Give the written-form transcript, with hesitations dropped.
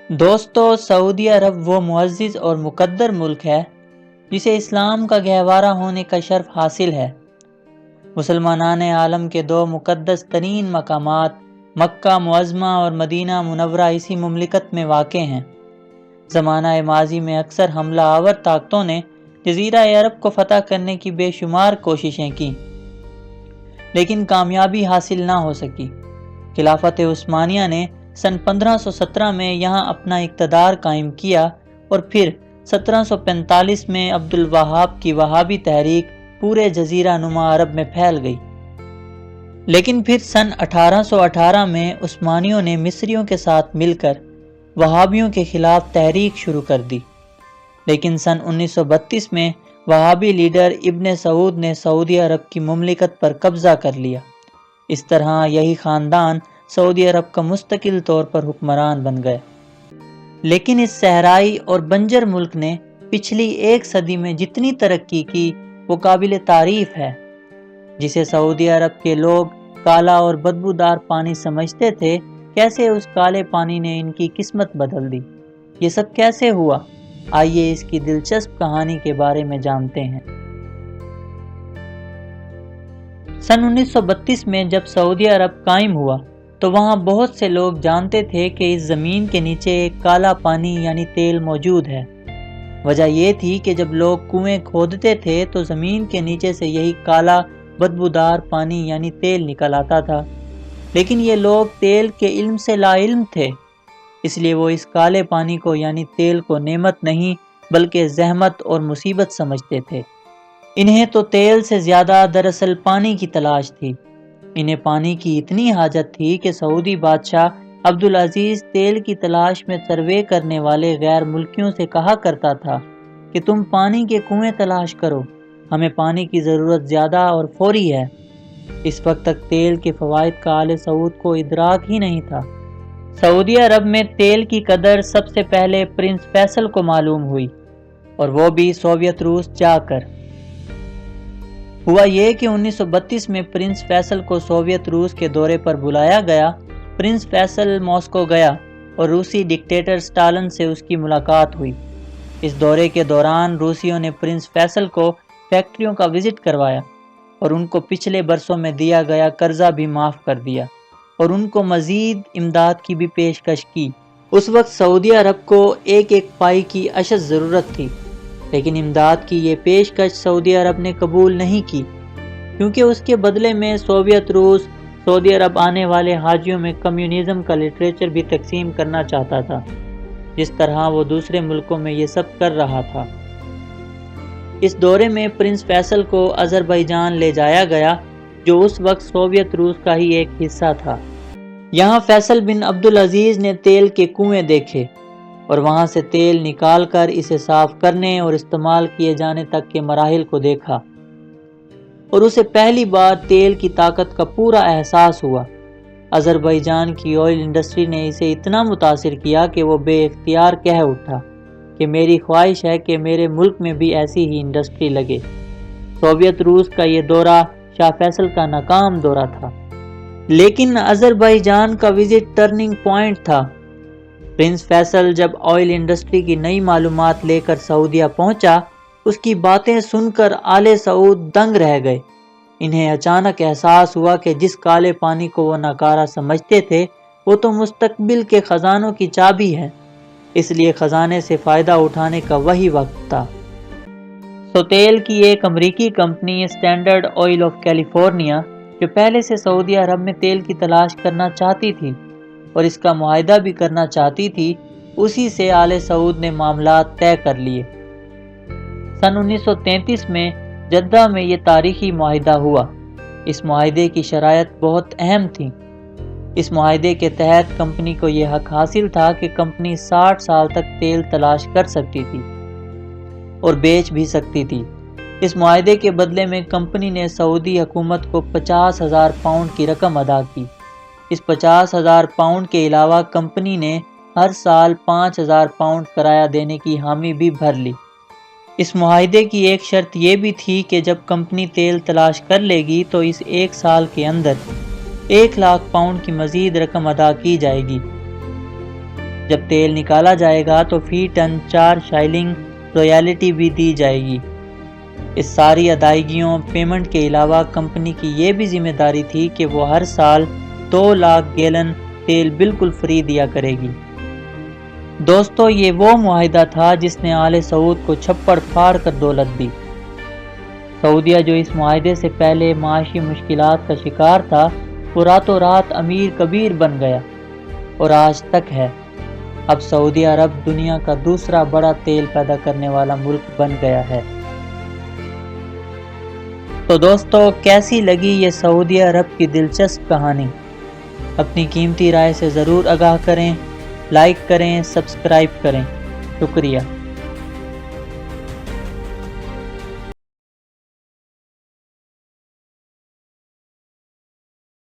دوستو، سعودی عرب وہ معزز اور مقدر ملک ہے جسے اسلام کا گہوارہ ہونے کا شرف حاصل ہے۔ مسلمانان عالم کے دو مقدس ترین مقامات مکہ معظمہ اور مدینہ منورہ اسی مملکت میں واقع ہیں۔ زمانہ ماضی میں اکثر حملہ آور طاقتوں نے جزیرہ عرب کو فتح کرنے کی بے شمار کوششیں کی، لیکن کامیابی حاصل نہ ہو سکی۔ خلافت عثمانیہ نے سن 1517 میں یہاں اپنا اقتدار قائم کیا اور پھر 1745 میں عبد الوہاب کی وہابی تحریک پورے جزیرہ نما عرب میں پھیل گئی۔ لیکن پھر سن 1818 میں عثمانیوں نے مصریوں کے ساتھ مل کر وہابیوں کے خلاف تحریک شروع کر دی، لیکن سن 1932 میں وہابی لیڈر ابن سعود نے سعودی عرب کی مملکت پر قبضہ کر لیا۔ اس طرح یہی خاندان سعودی عرب کا مستقل طور پر حکمران بن گئے۔ لیکن اس صحرائی اور بنجر ملک نے پچھلی ایک صدی میں جتنی ترقی کی وہ قابل تعریف ہے۔ جسے سعودی عرب کے لوگ کالا اور بدبودار پانی سمجھتے تھے، کیسے اس کالے پانی نے ان کی قسمت بدل دی؟ یہ سب کیسے ہوا؟ آئیے اس کی دلچسپ کہانی کے بارے میں جانتے ہیں۔ سن 1932 میں جب سعودی عرب قائم ہوا تو وہاں بہت سے لوگ جانتے تھے کہ اس زمین کے نیچے ایک کالا پانی یعنی تیل موجود ہے۔ وجہ یہ تھی کہ جب لوگ کنویں کھودتے تھے تو زمین کے نیچے سے یہی کالا بدبودار پانی یعنی تیل نکل آتا تھا، لیکن یہ لوگ تیل کے علم سے لا علم تھے، اس لیے وہ اس کالے پانی کو یعنی تیل کو نعمت نہیں بلکہ زحمت اور مصیبت سمجھتے تھے۔ انہیں تو تیل سے زیادہ دراصل پانی کی تلاش تھی۔ انہیں پانی کی اتنی حاجت تھی کہ سعودی بادشاہ عبدالعزیز تیل کی تلاش میں سروے کرنے والے غیر ملکیوں سے کہا کرتا تھا کہ تم پانی کے کنویں تلاش کرو، ہمیں پانی کی ضرورت زیادہ اور فوری ہے۔ اس وقت تک تیل کے فوائد کا آل سعود کو ادراک ہی نہیں تھا۔ سعودی عرب میں تیل کی قدر سب سے پہلے پرنس فیصل کو معلوم ہوئی، اور وہ بھی سوویت روس جا کر۔ ہوا یہ کہ 1932 میں پرنس فیصل کو سوویت روس کے دورے پر بلایا گیا۔ پرنس فیصل ماسکو گیا اور روسی ڈکٹیٹر سٹالن سے اس کی ملاقات ہوئی۔ اس دورے کے دوران روسیوں نے پرنس فیصل کو فیکٹریوں کا وزٹ کروایا اور ان کو پچھلے برسوں میں دیا گیا قرضہ بھی معاف کر دیا اور ان کو مزید امداد کی بھی پیشکش کی۔ اس وقت سعودی عرب کو ایک پائی کی اشد ضرورت تھی، لیکن امداد کی یہ پیشکش سعودی عرب نے قبول نہیں کی، کیونکہ اس کے بدلے میں سوویت روس سعودی عرب آنے والے حاجیوں میں کمیونزم کا لٹریچر بھی تقسیم کرنا چاہتا تھا، جس طرح وہ دوسرے ملکوں میں یہ سب کر رہا تھا۔ اس دورے میں پرنس فیصل کو آذربائیجان لے جایا گیا، جو اس وقت سوویت روس کا ہی ایک حصہ تھا۔ یہاں فیصل بن عبدالعزیز نے تیل کے کنویں دیکھے اور وہاں سے تیل نکال کر اسے صاف کرنے اور استعمال کیے جانے تک کے مراحل کو دیکھا، اور اسے پہلی بار تیل کی طاقت کا پورا احساس ہوا۔ آذربائیجان کی آئل انڈسٹری نے اسے اتنا متاثر کیا کہ وہ بے اختیار کہہ اٹھا کہ میری خواہش ہے کہ میرے ملک میں بھی ایسی ہی انڈسٹری لگے۔ سوویت روس کا یہ دورہ شاہ فیصل کا ناکام دورہ تھا، لیکن آذربائیجان کا وزٹ ٹرننگ پوائنٹ تھا۔ پرنس فیصل جب آئل انڈسٹری کی نئی معلومات لے کر سعودیہ پہنچا، اس کی باتیں سن کر آل سعود دنگ رہ گئے۔ انہیں اچانک احساس ہوا کہ جس کالے پانی کو وہ ناکارہ سمجھتے تھے، وہ تو مستقبل کے خزانوں کی چابی ہے، اس لیے خزانے سے فائدہ اٹھانے کا وہی وقت تھا۔ سوتیل کی ایک امریکی company standard Isle of California, جو پہلے سے سعودی عرب میں تیل کی تلاش کرنا چاہتی تھی اور اس کا معاہدہ بھی کرنا چاہتی تھی، اسی سے آل سعود نے معاملات طے کر لیے۔ سن 1933 میں جدہ میں یہ تاریخی معاہدہ ہوا۔ اس معاہدے کی شرائط بہت اہم تھیں۔ اس معاہدے کے تحت کمپنی کو یہ حق حاصل تھا کہ کمپنی 60 سال تک تیل تلاش کر سکتی تھی اور بیچ بھی سکتی تھی۔ اس معاہدے کے بدلے میں کمپنی نے سعودی حکومت کو 50,000 پاؤنڈ کی رقم ادا کی۔ اس 50,000 پاؤنڈ کے علاوہ کمپنی نے ہر سال 5,000 پاؤنڈ کرایہ دینے کی حامی بھی بھر لی۔ اس معاہدے کی ایک شرط یہ بھی تھی کہ جب کمپنی تیل تلاش کر لے گی تو اس ایک سال کے اندر 1,00,000 پاؤنڈ کی مزید رقم ادا کی جائے گی۔ جب تیل نکالا جائے گا تو فی ٹن 4 شائلنگ رویالٹی بھی دی جائے گی۔ اس ساری ادائیگیوں پیمنٹ کے علاوہ کمپنی کی یہ بھی ذمہ داری تھی کہ وہ ہر سال 2 لاکھ گیلن تیل بالکل فری دیا کرے گی۔ دوستو، یہ وہ معاہدہ تھا جس نے آل سعود کو چھپڑ پھاڑ کر دولت دی۔ سعودیہ جو اس معاہدے سے پہلے معاشی مشکلات کا شکار تھا، وہ راتوں رات امیر کبیر بن گیا اور آج تک ہے۔ اب سعودی عرب دنیا کا دوسرا بڑا تیل پیدا کرنے والا ملک بن گیا ہے۔ تو دوستو، کیسی لگی یہ سعودی عرب کی دلچسپ کہانی؟ اپنی قیمتی رائے سے ضرور آگاہ کریں، لائک کریں، سبسکرائب کریں۔ شکریہ۔